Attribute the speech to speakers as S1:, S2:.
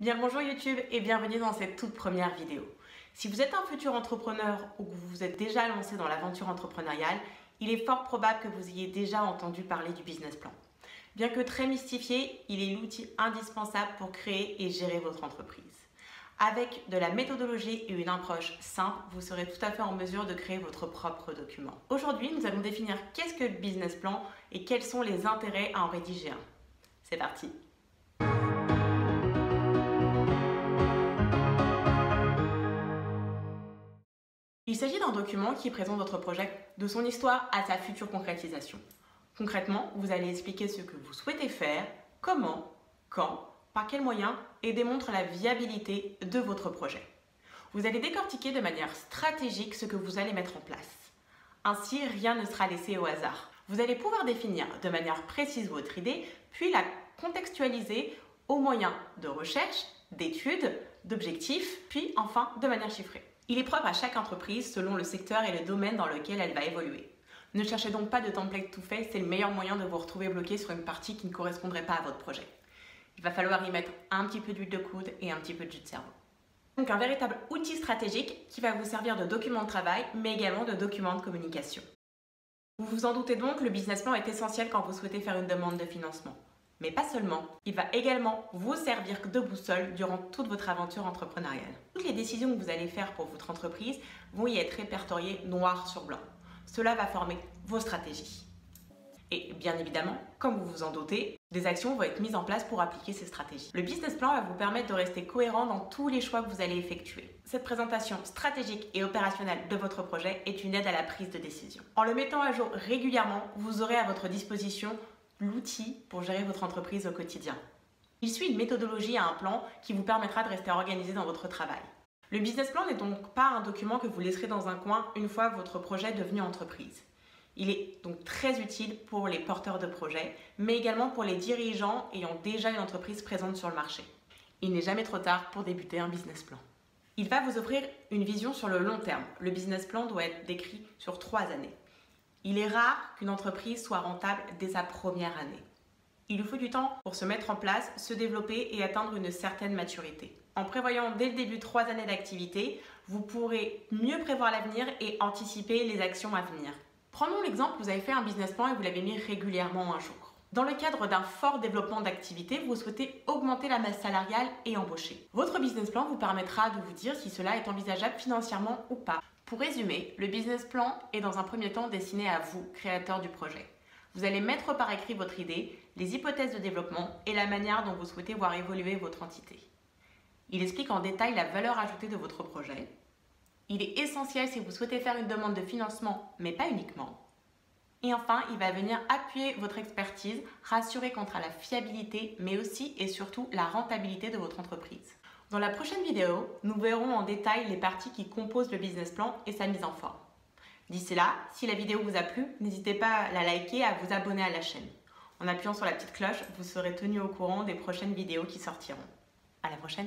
S1: Bien le bonjour YouTube et bienvenue dans cette toute première vidéo. Si vous êtes un futur entrepreneur ou que vous vous êtes déjà lancé dans l'aventure entrepreneuriale, il est fort probable que vous ayez déjà entendu parler du business plan. Bien que très mystifié, il est l'outil indispensable pour créer et gérer votre entreprise. Avec de la méthodologie et une approche simple, vous serez tout à fait en mesure de créer votre propre document. Aujourd'hui, nous allons définir qu'est-ce que le business plan et quels sont les intérêts à en rédiger un. C'est parti! Il s'agit d'un document qui présente votre projet de son histoire à sa future concrétisation. Concrètement, vous allez expliquer ce que vous souhaitez faire, comment, quand, par quels moyens et démontre la viabilité de votre projet. Vous allez décortiquer de manière stratégique ce que vous allez mettre en place. Ainsi, rien ne sera laissé au hasard. Vous allez pouvoir définir de manière précise votre idée, puis la contextualiser au moyen de recherche, d'études, d'objectifs, puis enfin de manière chiffrée. Il est propre à chaque entreprise selon le secteur et le domaine dans lequel elle va évoluer. Ne cherchez donc pas de template tout fait, c'est le meilleur moyen de vous retrouver bloqué sur une partie qui ne correspondrait pas à votre projet. Il va falloir y mettre un petit peu d'huile de coude et un petit peu de jus de cerveau. Donc un véritable outil stratégique qui va vous servir de document de travail, mais également de document de communication. Vous vous en doutez donc, le business plan est essentiel quand vous souhaitez faire une demande de financement. Mais pas seulement, il va également vous servir de boussole durant toute votre aventure entrepreneuriale. Toutes les décisions que vous allez faire pour votre entreprise vont y être répertoriées noir sur blanc. Cela va former vos stratégies. Et bien évidemment, comme vous vous en doutez, des actions vont être mises en place pour appliquer ces stratégies. Le business plan va vous permettre de rester cohérent dans tous les choix que vous allez effectuer. Cette présentation stratégique et opérationnelle de votre projet est une aide à la prise de décision. En le mettant à jour régulièrement, vous aurez à votre disposition l'outil pour gérer votre entreprise au quotidien. Il suit une méthodologie et un plan qui vous permettra de rester organisé dans votre travail. Le business plan n'est donc pas un document que vous laisserez dans un coin une fois votre projet devenu entreprise. Il est donc très utile pour les porteurs de projets, mais également pour les dirigeants ayant déjà une entreprise présente sur le marché. Il n'est jamais trop tard pour débuter un business plan. Il va vous offrir une vision sur le long terme. Le business plan doit être décrit sur 3 années. Il est rare qu'une entreprise soit rentable dès sa première année. Il lui faut du temps pour se mettre en place, se développer et atteindre une certaine maturité. En prévoyant dès le début 3 années d'activité, vous pourrez mieux prévoir l'avenir et anticiper les actions à venir. Prenons l'exemple, vous avez fait un business plan et vous l'avez mis régulièrement un jour. Dans le cadre d'un fort développement d'activité, vous souhaitez augmenter la masse salariale et embaucher. Votre business plan vous permettra de vous dire si cela est envisageable financièrement ou pas. Pour résumer, le business plan est dans un premier temps destiné à vous, créateur du projet. Vous allez mettre par écrit votre idée, les hypothèses de développement et la manière dont vous souhaitez voir évoluer votre entité. Il explique en détail la valeur ajoutée de votre projet. Il est essentiel si vous souhaitez faire une demande de financement, mais pas uniquement. Et enfin, il va venir appuyer votre expertise, rassurer contre la fiabilité, mais aussi et surtout la rentabilité de votre entreprise. Dans la prochaine vidéo, nous verrons en détail les parties qui composent le business plan et sa mise en forme. D'ici là, si la vidéo vous a plu, n'hésitez pas à la liker et à vous abonner à la chaîne. En appuyant sur la petite cloche, vous serez tenu au courant des prochaines vidéos qui sortiront. À la prochaine!